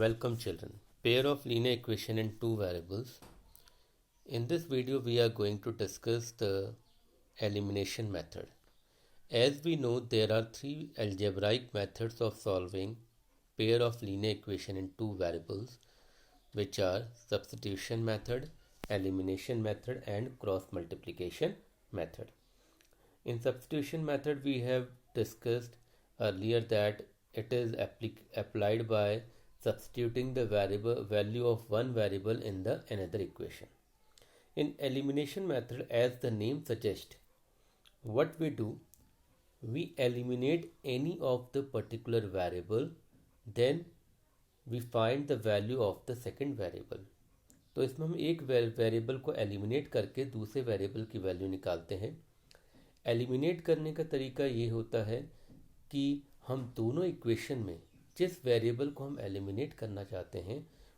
Welcome children. Pair of linear equation in two variables. In this video we are going to discuss the elimination method. As we know, there are three algebraic methods of solving pair of linear equation in two variables, which are substitution method, elimination method and cross multiplication method. In substitution method we have discussed earlier that it is applied by substituting the value of one variable in the another equation. In elimination method, as the name suggests, what we do, we eliminate any of the particular variable, then we find the value of the second variable. तो इसमें हम एक variable को eliminate करके दूसरे variable की value निकालते हैं. एलिमिनेट करने का तरीका ये होता है कि हम दोनों इक्वेशन में जिस वेरिएबल को हम एलिमिनेट करना चाहते हैं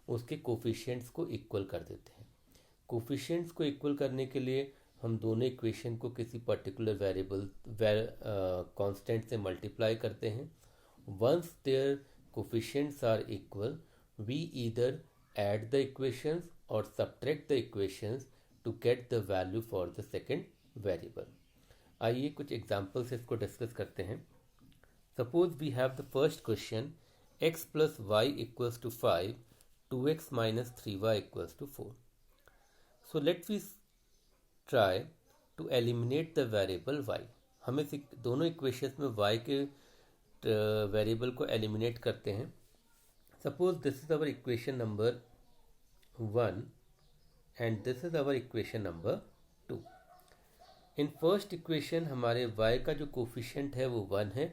उसके कोफिशिएंट्स को इक्वल कर देते हैं. कोफिशिएंट्स को इक्वल करने के लिए हम दोनों इक्वेशन को किसी पर्टिकुलर वेरिएबल कांस्टेंट से मल्टीप्लाई करते हैं. Once their coefficients are equal, we either add the equations और subtract the equations to get the value for the second variable. आइए कुछ एग्जांपल से इसको डिस्कस करते हैं. Suppose we have the first question, x plus y equals to 5, 2x minus 3y equals to 4. So let me try to eliminate the variable y. हम इस दोनों equations में y के वेरिएबल को एलिमिनेट करते हैं. Suppose this is our equation number 1 and this is our equation number 2. In first equation हमारे y का जो कोफिशिएंट है वो 1 है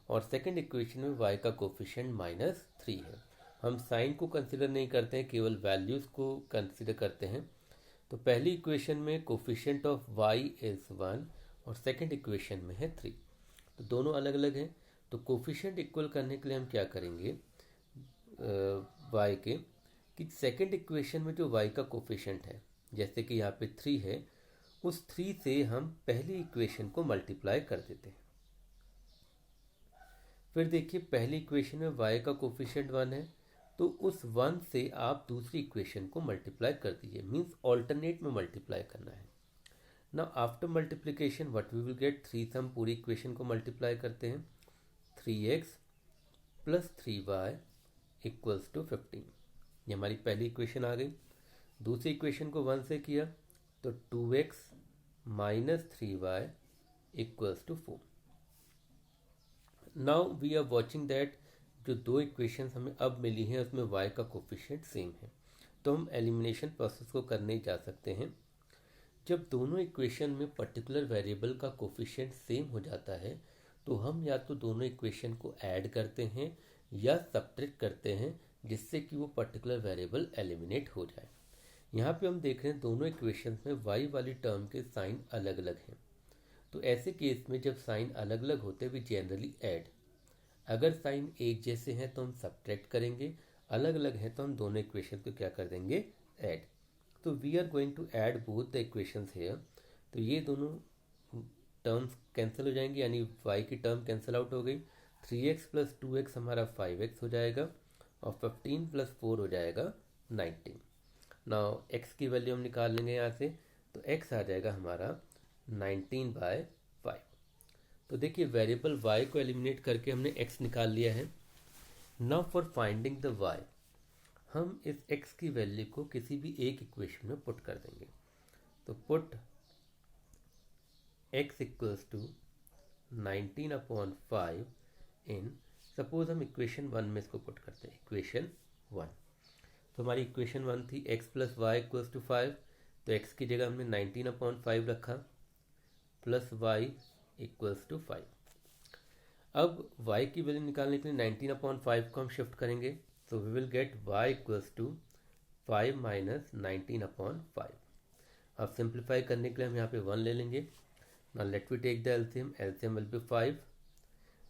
और सेकंड इक्वेशन में y का कोफिशिएंट -3 है. हम साइन को कंसिडर नहीं करते हैं, केवल वैल्यूज़ को कंसिडर करते हैं. तो पहली इक्वेशन में कोफिशिएंट ऑफ y इज़ 1 और सेकंड इक्वेशन में है 3. तो दोनों अलग अलग हैं. तो कोफिशिएंट इक्वल करने के लिए हम क्या करेंगे y के, कि सेकंड इक्वेशन में जो y का कोफिशिएंट है, जैसे कि यहाँ पे 3 है, उस 3 से हम पहली इक्वेशन को मल्टीप्लाई कर देते हैं. फिर देखिए पहली इक्वेशन में y का कोफिशिएंट 1 है, तो उस 1 से आप दूसरी इक्वेशन को मल्टीप्लाई कर दीजिए. मींस ऑल्टरनेट में मल्टीप्लाई करना है. Now after multiplication what we will get, 3 से हम पूरी इक्वेशन को मल्टीप्लाई करते हैं. 3x plus 3y equals to 15. ये हमारी पहली इक्वेशन आ गई. दूसरी इक्वेशन को 1 से किया तो 2x minus 3y equals to 4. Now we are watching that जो दो इक्वेशंस हमें अब मिली हैं उसमें y का कोफिशिएंट सेम है, तो हम एलिमिनेशन प्रोसेस को करने जा सकते हैं. जब दोनों इक्वेशन में पर्टिकुलर वेरिएबल का कोफिशिएंट सेम हो जाता है तो हम या तो दोनों इक्वेशन को ऐड करते हैं या सब्ट्रैक्ट करते हैं, जिससे कि वो पर्टिकुलर वेरिएबल एलिमिनेट हो जाए. यहाँ पे हम देख रहे हैं दोनों इक्वेशंस में y वाली टर्म के साइन अलग अलग हैं. तो ऐसे केस में जब साइन अलग अलग होते हैं वी जनरली ऐड. अगर साइन एक जैसे हैं तो हम सब्ट्रैक्ट करेंगे, अलग अलग हैं तो हम दोनों इक्वेशन को क्या कर देंगे, ऐड. तो we are going to add both the equations here. तो ये दोनों टर्म्स कैंसिल हो जाएंगे, यानी y की टर्म कैंसिल आउट हो गई. 3x प्लस 2x हमारा 5x हो जाएगा और 15 प्लस 4 हो जाएगा 19. नाउ x की वैल्यू हम निकाल लेंगे यहाँ से, तो x आ जाएगा हमारा 19/5. तो देखिए वेरिएबल y को एलिमिनेट करके हमने x निकाल लिया है. Now for finding the y, हम इस x की वैल्यू को किसी भी एक इक्वेशन में पुट कर देंगे. तो put x equals to 19/5 in, suppose हम इक्वेशन 1 में इसको पुट करते हैं, इक्वेशन 1. तो हमारी इक्वेशन 1 थी x plus y equals to 5. तो x की जगह हमने 19/5 रखा प्लस y इक्वल्स टू 5. अब y की वैल्यू निकालने के लिए 19/5 को हम शिफ्ट करेंगे. तो we will get y equals to 5 minus 19/5. अब सिंप्लीफाई करने के लिए हम यहाँ पे 1 ले लेंगे. Now let we take the LCM. LCM will be 5.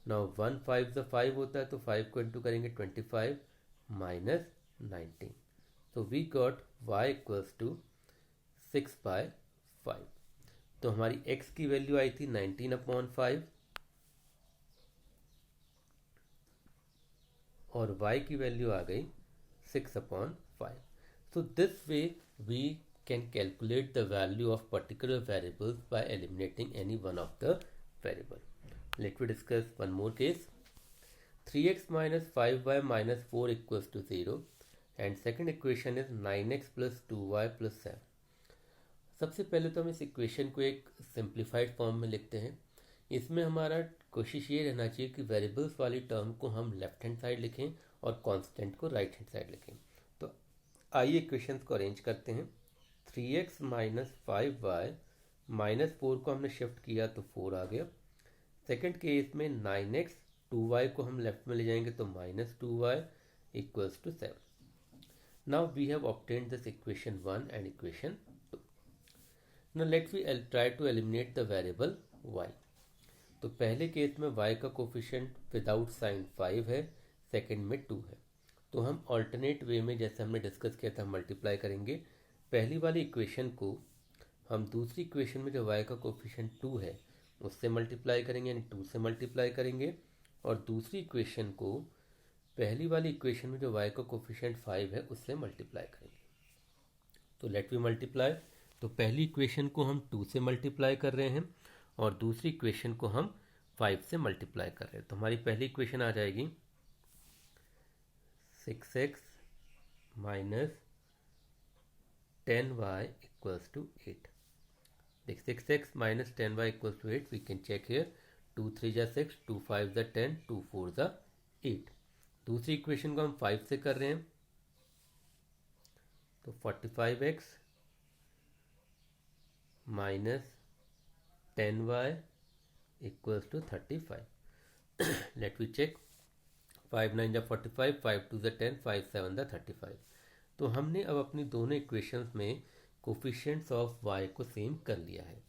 Now 1 5 से 5 होता है तो 5 को इंटू करेंगे 25 माइनस 19. तो we got y equals to 6/5. तो हमारी x की वैल्यू आई थी 19/5 और y की वैल्यू आ गई 6/5. So this way we can calculate the value of particular variables by eliminating any one of the variable. Let me discuss one more case. 3x minus 5y minus 4 equals to 0 and second equation is 9x plus 2y plus 7. सबसे पहले तो हम इस equation को एक simplified form में लिखते हैं. इसमें हमारा कोशिश ये रहना चाहिए कि वेरिएबल्स वाली टर्म को हम लेफ्ट हैंड साइड लिखें और कांस्टेंट को राइट हैंड साइड लिखें. तो आइए इक्वेशंस को अरेंज करते हैं. 3x माइनस 5y माइनस 4 को हमने शिफ्ट किया तो 4 आ गया. सेकेंड केस में 9x 2y को हम लेफ्ट में ले जाएंगे तो minus 2y equals to 7. Now we have obtained this equation 1 and equation 2. Now let we try to eliminate the variable y. तो पहले केस में y का कोफिशिएंट विदाउट साइन 5 है, सेकंड में 2 है. तो हम ऑल्टरनेट वे में जैसे हमने डिस्कस किया था मल्टीप्लाई करेंगे. पहली वाली इक्वेशन को हम दूसरी इक्वेशन में जो y का कोफिशिएंट 2 है उससे मल्टीप्लाई करेंगे, यानी 2 से मल्टीप्लाई करेंगे. और दूसरी इक्वेशन को पहली वाली इक्वेशन में जो y का कोफिशिएंट 5 है उससे मल्टीप्लाई करेंगे. तो लेट वी मल्टीप्लाई. तो पहली इक्वेशन को हम 2 से मल्टीप्लाई कर रहे हैं और दूसरी इक्वेशन को हम 5 से मल्टीप्लाई कर रहे हैं. तो हमारी पहली इक्वेशन आ जाएगी 6x minus 10y equals to 8. देख 6x minus 10y equals to 8. We can check here. 2 3 जा 6, 2 5 जा 10, 2 4 जा 8. दूसरी इक्वेशन को हम 5 से कर रहे हैं तो 45x minus 10y equals to 35. Let we check. 5 9 जा 45, 5 2 जा 10, 5 7 जा 35. तो हमने अब अपनी दोनों इक्वेशंस में कोफिशिएंट्स ऑफ y को सेम कर लिया है.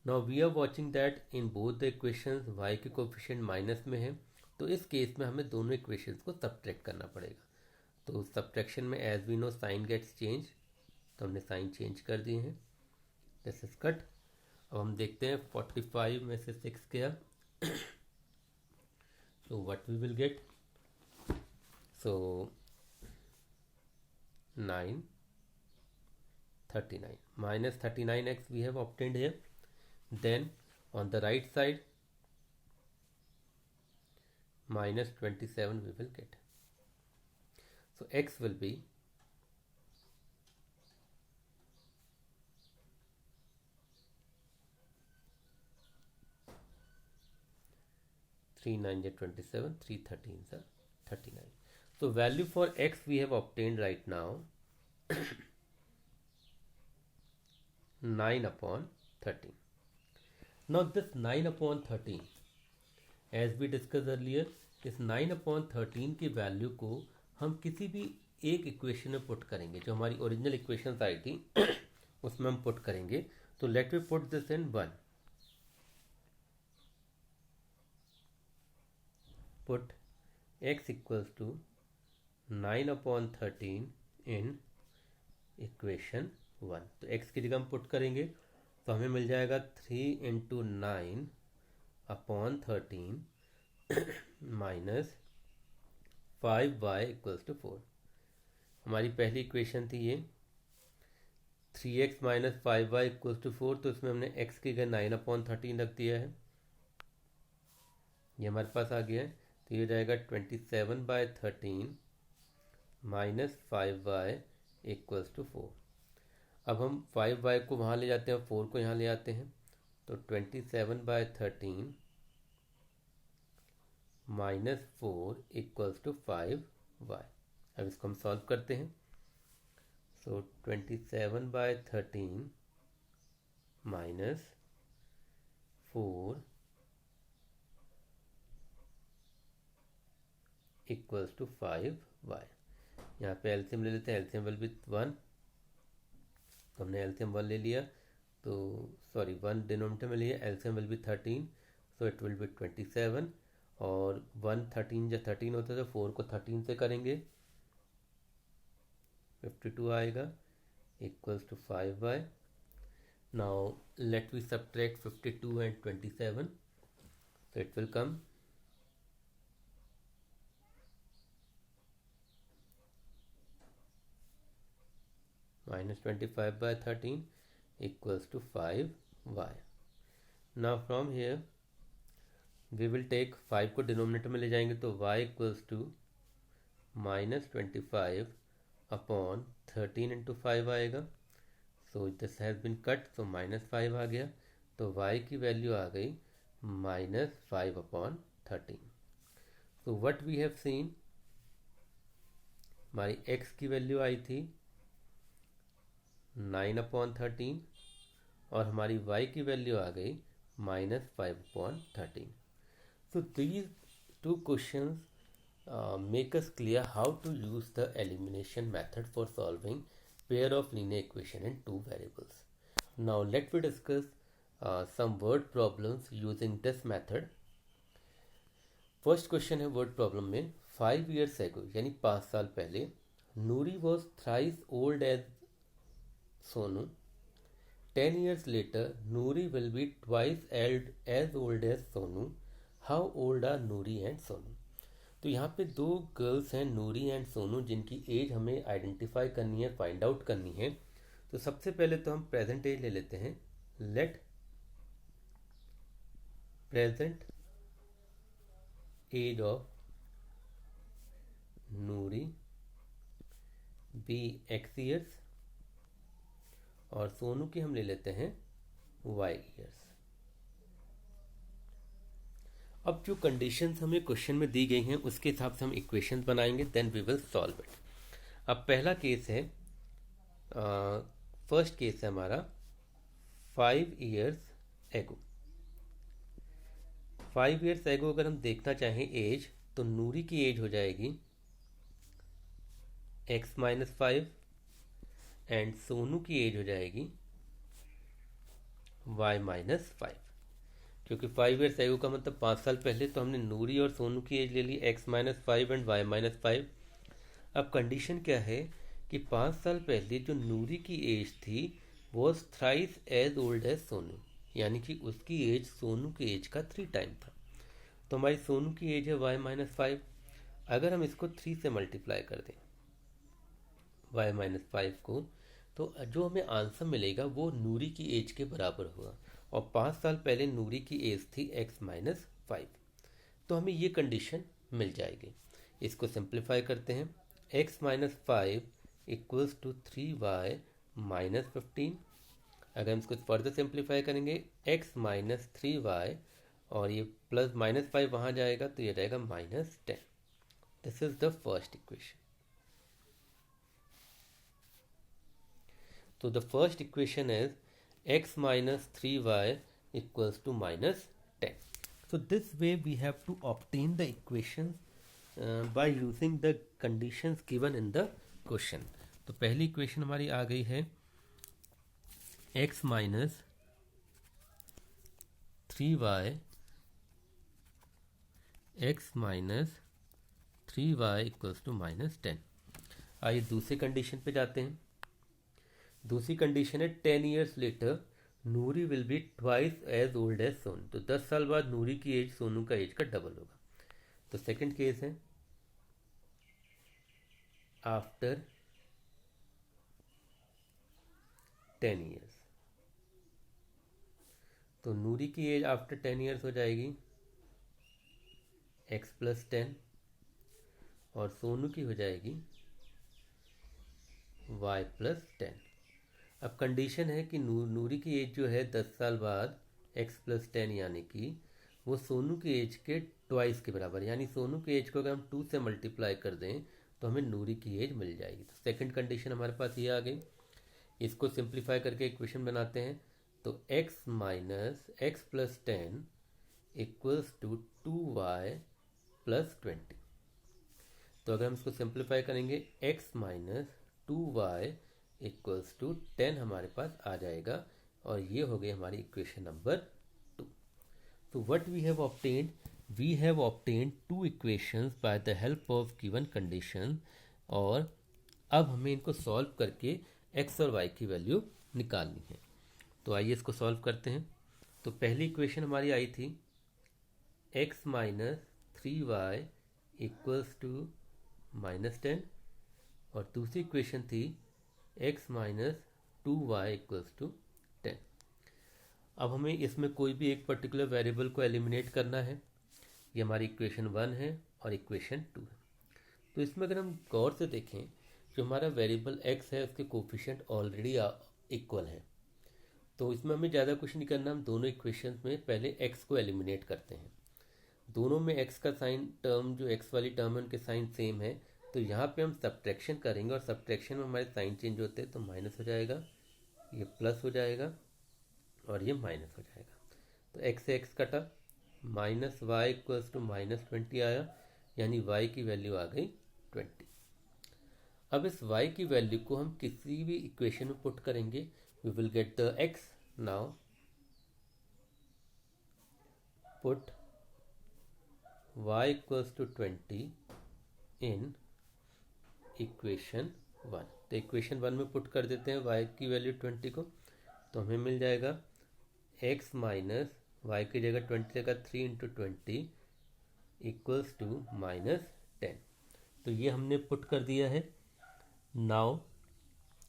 Now we are watching that in both the equations y के कोफिशिएंट माइनस में है. तो इस केस में हमें दोनों इक्वेशंस को सब्ट्रैक्ट करना पड़ेगा. तो सब्ट्रैक्शन में as we know sign gets change, तो हमने साइन चेंज कर दिए हैं. This is cut. अब हम देखते हैं 45 में से 6 गया. So what we will get. So 9 39 minus 39x we have obtained here. Then on the right side minus 27 we will get. So x will be 3 9 is 27, 3 13 is 39. So value for x we have obtained right now 9/13. Now this 9/13 as we discussed earlier, इस 9/13 की value को हम किसी भी एक equation में put करेंगे. जो हमारी ओरिजिनल इक्वेशन आई थी उसमें हम पुट करेंगे. तो let we put this in 1. Put x equals to 9/13 in equation 1. तो x की जगह हम पुट करेंगे तो हमें मिल जाएगा 3 into 9/13 minus 5y equals to 4. हमारी पहली इक्वेशन थी ये 3x minus 5y equals to 4. तो इसमें हमने x की जगह 9/13 रख दिया है. ये हमारे पास आ गया है. तो ये जाएगा 27/13 माइनस 5y इक्वल्स टू 4. अब हम 5y को वहाँ ले जाते हैं, 4 को यहाँ ले आते हैं. तो 27/13 माइनस 4 इक्वल्स टू 5y. अब इसको हम सॉल्व करते हैं. सो 27/13 माइनस 4 इक्वल्स टू 5y. यहाँ पे एलसीएम ले लेते हैं. LCM will B 1. तो हमने एलसीएम 1 ले लिया. तो सॉरी 1 डिनोमिनेटर में लिया. LCM will B 13. So it will be 27. और 1 13 जब 13 होता है तो 4 को 13 से करेंगे 52 आएगा equals to 5y. Now let we subtract 52 and 27. so it will come minus 25 by 13 equals to 5y. Now from here we will take 5 को डिनोमिनेटर में ले जाएंगे तो y equals to minus 25 upon 13 into 5 आएगा. So this has been cut, so minus 5 आ गया, तो y की value आ गई minus 5 upon 13. So what we have seen, हमारी x की वैल्यू आई थी 9 upon 13 और हमारी y की वैल्यू आ गई minus 5 upon 13. So these two questions make us clear how to use the elimination method for solving pair of linear equation in two variables. Now let me discuss some word problems using this method. First question है word problem में 5 years ago यानी 5 साल पहले Noori was thrice old as Sonu. 10 years later Noori will be twice as old as Sonu. How old are Noori and Sonu. तो यहाँ पे दो girls हैं नूरी एंड सोनू जिनकी एज हमें आइडेंटिफाई करनी है, फाइंड आउट करनी है. तो सबसे पहले तो हम प्रेजेंट एज ले लेते हैं. Let present age of Noori be x years और सोनू की हम ले लेते हैं y ईयर्स. अब जो कंडीशंस हमें क्वेश्चन में दी गई हैं उसके हिसाब से हम इक्वेशंस बनाएंगे, then we will solve it. अब पहला केस है, फर्स्ट केस है हमारा 5 years एगो. 5 years एगो अगर हम देखना चाहें एज, तो नूरी की एज हो जाएगी x माइनस 5 एंड सोनू की एज हो जाएगी y माइनस 5. क्योंकि 5 years एगो का मतलब 5 साल पहले, तो हमने नूरी और सोनू की एज ले ली x minus 5 and y minus 5. अब कंडीशन क्या है कि 5 साल पहले जो नूरी की एज थी was thrice as old as Sonu, यानी कि उसकी एज सोनू की एज का 3 टाइम था. तो हमारी सोनू की एज है y माइनस 5. अगर हम इसको 3 से मल्टीप्लाई कर दें y माइनस 5 को, तो जो हमें आंसर मिलेगा वो नूरी की एज के बराबर होगा. और 5 साल पहले नूरी की एज थी x माइनस 5, तो हमें ये कंडीशन मिल जाएगी. इसको सिंप्लीफाई करते हैं. x minus 5 equals to 3y minus 15. अगर हम इसको फर्दर सिंप्लीफाई करेंगे x माइनस 3y और ये प्लस माइनस 5 वहाँ जाएगा तो ये रहेगा minus 10. This is the first equation. तो the first equation is x minus 3y equals to minus 10. So this way we have to obtain the equations by using the conditions given in the question. तो पहली equation हमारी आ गई है x minus 3y equals to minus 10. आइए दूसरी condition पे जाते हैं. दूसरी कंडीशन है 10 years later Noori will be twice as old as Sonu. तो 10 साल बाद नूरी की एज सोनू का एज का डबल होगा. तो सेकंड केस है आफ्टर 10 years. तो नूरी की एज आफ्टर 10 years हो जाएगी x प्लस 10 और सोनू की हो जाएगी y प्लस 10. अब कंडीशन है कि नूरी की एज जो है 10 साल बाद x प्लस 10 यानी कि वो सोनू की एज के ट्वाइस के बराबर, यानी सोनू की एज को अगर हम 2 से मल्टीप्लाई कर दें तो हमें नूरी की एज मिल जाएगी. तो सेकंड कंडीशन हमारे पास ये आ गई. इसको सिंप्लीफाई करके इक्वेशन बनाते हैं. तो x minus x plus 10 equals to 2y plus 20. तो अगर हम इसको सिंप्लीफाई करेंगे x minus 2y equals to 10 हमारे पास आ जाएगा और ये हो गई हमारी इक्वेशन नंबर 2. तो what we have obtained, we have obtained 2 equations by the help of given condition. और अब हमें इनको सॉल्व करके x और y की वैल्यू निकालनी है. तो आइए इसको सॉल्व करते हैं. तो पहली इक्वेशन हमारी आई थी x minus 3y equals to minus 10 और दूसरी इक्वेशन थी x minus 2y equals to 10। अब हमें इसमें कोई भी एक पर्टिकुलर वेरिएबल को एलिमिनेट करना है। ये हमारी इक्वेशन 1 है और इक्वेशन 2 है। तो इसमें अगर हम गौर से देखें, जो हमारा वेरिएबल x है उसके कोफिशिएंट ऑलरेडी इक्वल है, तो इसमें हमें ज़्यादा कुछ नहीं करना। हम दोनों इक्वेशन में पहले x को एलिमिनेट करते हैं। दोनों में x का साइन टर्म, जो x वाली टर्म है उनके साइन सेम है, तो यहाँ पे हम सब्ट्रैक्शन करेंगे और सब्ट्रैक्शन में हमारे साइन चेंज होते हैं, तो माइनस हो जाएगा, ये प्लस हो जाएगा और ये माइनस हो जाएगा। तो x से x कटा, माइनस वाई इक्वल्स टू -20 आया, यानी y की वैल्यू आ गई 20। अब इस y की वैल्यू को हम किसी भी इक्वेशन में पुट करेंगे, we will get the x। Now put y equals to 20 in equation 1। तो इक्वेशन 1 में पुट कर देते हैं y की वैल्यू 20 को, तो हमें मिल जाएगा x माइनस y की जगह 20 जगह 3 इंटू 20 इक्वल्स टू -10। तो ये हमने पुट कर दिया है। Now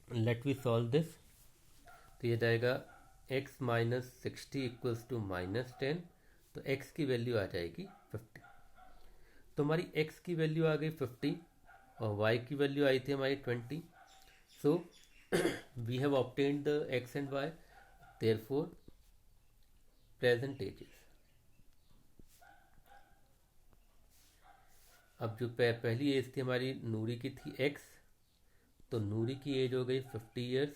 let we solve this. तो ये जाएगा x माइनस 60 इक्वल्स टू -10, तो x की वैल्यू आ जाएगी 50। तो हमारी x की वैल्यू आ गई 50 और y की वैल्यू आई थी हमारी 20। So we have obtained the x and y, therefore present ages. अब जो पहली एज थी हमारी नूरी की थी x, तो नूरी की एज हो गई 50 ईयर्स,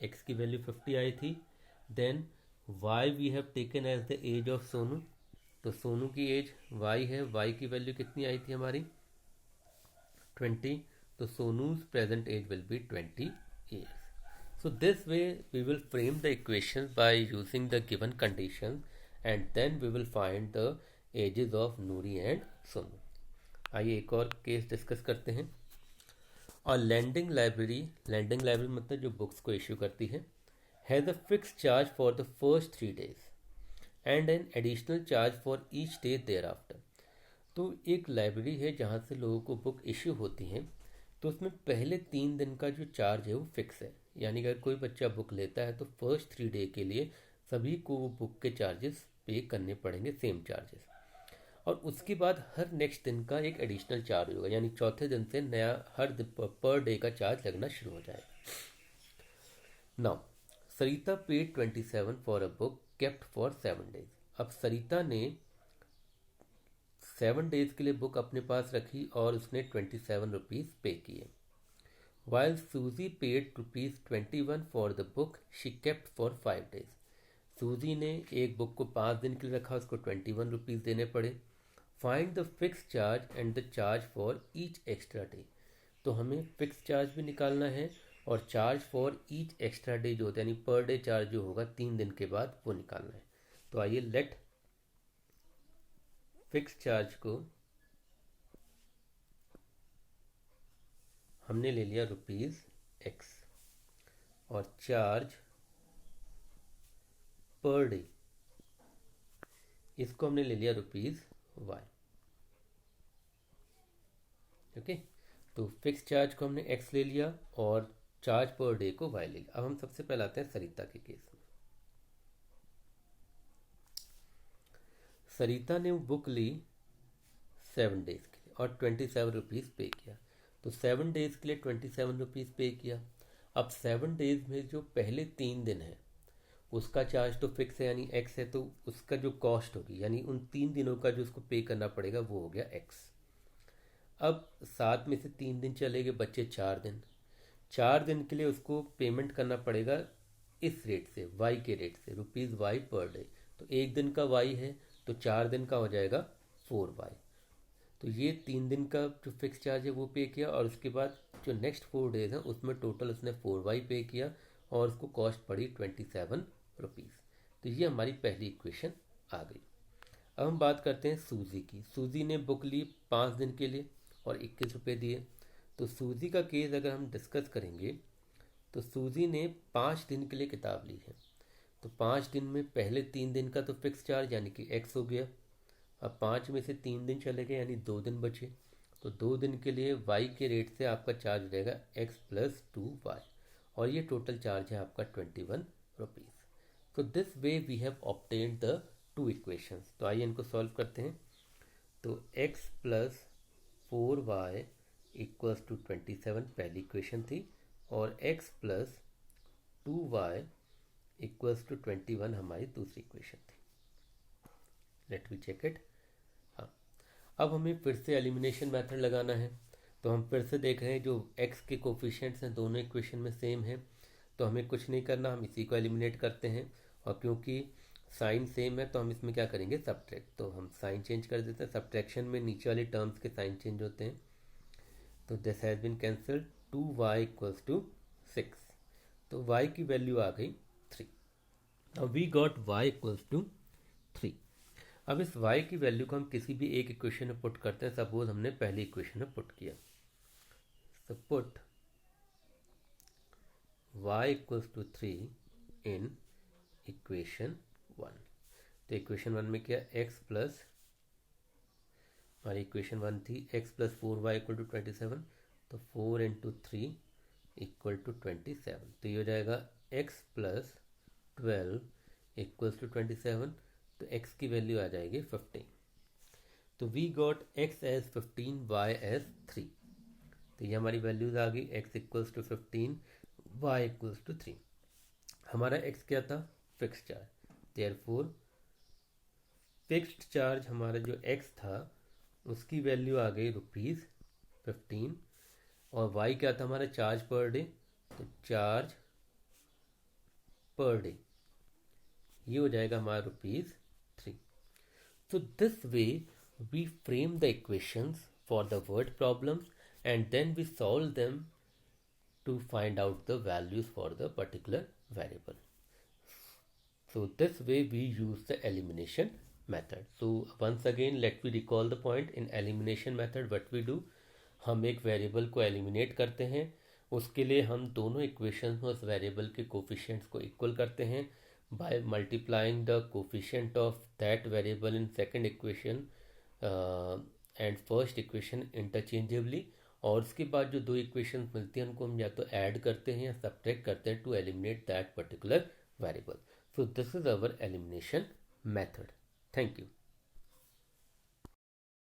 x की वैल्यू 50 आई थी। Then y we have taken as the age of Sonu, तो सोनू की एज y है, y की वैल्यू कितनी आई थी हमारी 20, तो Sonu's present age will be 20 years. So this way we will frame the equations by using the given conditions and then we will find the ages of Noori and Sonu. आइए एक और case discuss करते हैं। और landing library मतलब जो books को issue करती है, has a fix charge for the first 3 days and an additional charge for each day thereafter. तो एक लाइब्रेरी है जहाँ से लोगों को बुक इश्यू होती हैं, तो उसमें पहले 3 दिन का जो चार्ज है वो फिक्स है, यानी अगर कोई बच्चा बुक लेता है तो फर्स्ट 3 डे के लिए सभी को वो बुक के चार्जेस पे करने पड़ेंगे, सेम चार्जेस। और उसके बाद हर नेक्स्ट दिन का एक एडिशनल चार्ज होगा, यानी चौथे दिन से नया हर पर डे का चार्ज लगना शुरू हो जाएगा। Now Sarita paid 27 for a book kept for 7 days। अब सरिता ने 7 days के लिए बुक अपने पास रखी और उसने 27 रुपीज़ पे किए। While Suzy paid ₹21 for the book she kept for 5 days। सूजी ने एक बुक को 5 दिन के लिए रखा, उसको 21 रुपीज़ देने पड़े। Find the fix charge and the charge for each extra day. तो हमें फिक्स चार्ज भी निकालना है और charge for each extra day जो होता है, यानी पर डे चार्ज जो होगा 3 दिन के बाद, वो निकालना है। तो आइए लेट फिक्स चार्ज को हमने ले लिया ₹x और चार्ज पर डे इसको हमने ले लिया ₹y। ओके, तो फिक्स चार्ज को हमने x ले लिया और चार्ज पर डे को y ले लिया। अब हम सबसे पहले आते हैं सरिता के केस में। सरिता ने बुक ली 7 days के लिए और 27 रुपीज़ पे किया। तो 7 days के लिए 27 रुपीज़ पे किया। अब 7 days में जो पहले 3 दिन है उसका चार्ज तो फिक्स है, यानी x है, तो उसका जो कॉस्ट होगी, यानी उन 3 दिनों का जो उसको पे करना पड़ेगा, वो हो गया x। अब 7 में से 3 दिन चले गए, बच्चे 4 दिन। 4 दिन के लिए उसको पेमेंट करना पड़ेगा इस रेट से, y के रेट से, ₹y पर डे। तो 1 दिन का y है तो 4 दिन का हो जाएगा 4y। तो ये 3 दिन का जो फिक्स चार्ज है वो पे किया और उसके बाद जो नेक्स्ट 4 डेज हैं उसमें टोटल उसने 4y पे किया और उसको कॉस्ट पड़ी 27 रुपीज़। तो ये हमारी पहली इक्वेशन आ गई। अब हम बात करते हैं सूजी की। सूजी ने बुक ली 5 दिन के लिए और 21 रुपये दिए। तो सूजी का केस अगर हम डिस्कस करेंगे तो सूजी ने 5 दिन के लिए किताब ली है। तो 5 दिन में पहले 3 दिन का तो फिक्स चार्ज यानी कि x हो गया। अब 5 में से 3 दिन चले गए यानी 2 दिन बचे, तो 2 दिन के लिए y के रेट से आपका चार्ज रहेगा x प्लस 2y और ये टोटल चार्ज है आपका 21 रुपीज़। तो this way we have obtained the two equations. तो आइए इनको सॉल्व करते हैं। तो x plus 4y equals to 27 पहली इक्वेशन थी और x plus 2y equals to 21 हमारी दूसरी इक्वेशन थी। Let we check it. हाँ, अब हमें फिर से एलिमिनेशन मेथड लगाना है। तो हम फिर से देख रहे हैं जो x के कोफिशिएंट्स हैं दोनों इक्वेशन में सेम है, तो हमें कुछ नहीं करना, हम इसी को एलिमिनेट करते हैं। और क्योंकि साइन सेम है तो हम इसमें क्या करेंगे, सब्ट्रैक्ट। तो हम साइन चेंज कर देते हैं। सब्ट्रैक्शन में नीचे वाले टर्म्स के साइन चेंज होते हैं। तो this has been cancelled. 2y equals to 6। तो y की वैल्यू आ गई 3। अब we got y equals to 3। अब इस y की वैल्यू को हम किसी भी एक इक्वेशन में पुट करते हैं। सपोज हमने पहली इक्वेशन में पुट किया, so put y equals to 3 in equation 1। तो इक्वेशन 1 में क्या, x प्लस, हमारी इक्वेशन 1 थी x plus 4y equal to 27। तो 4 इंटू 3 इक्वल टू 27। तो ये हो जाएगा x प्लस 12 इक्वल्स टू 27। तो x की वैल्यू आ जाएगी 15। तो we got x as 15, y as 3। तो ये हमारी वैल्यूज आ गई, x equals to 15, y equals to 3। हमारा x क्या था, fixed charge. Therefore fixed charge हमारा जो x था उसकी वैल्यू आ गई ₹15। और y क्या था हमारा, चार्ज पर डे। तो चार्ज पर डे ये हो जाएगा हमारा ₹3। So this way we frame the equations for the word problems and then we solve them to find out the values for the particular variable. So this way we use the elimination method. So once again let me recall the point. In elimination method what we do, हम एक variable को eliminate करते हैं। उसके लिए हम दोनों equations में उस वेरिएबल के कोफिशिएंट्स को इक्वल करते हैं by multiplying the coefficient of that variable in second equation and first equation interchangeably। और उसके बाद जो दो इक्वेशन मिलती हैं उनको हम या तो ऐड करते हैं या सब्ट्रैक्ट करते हैं to eliminate that particular variable. So this is our elimination method. Thank you.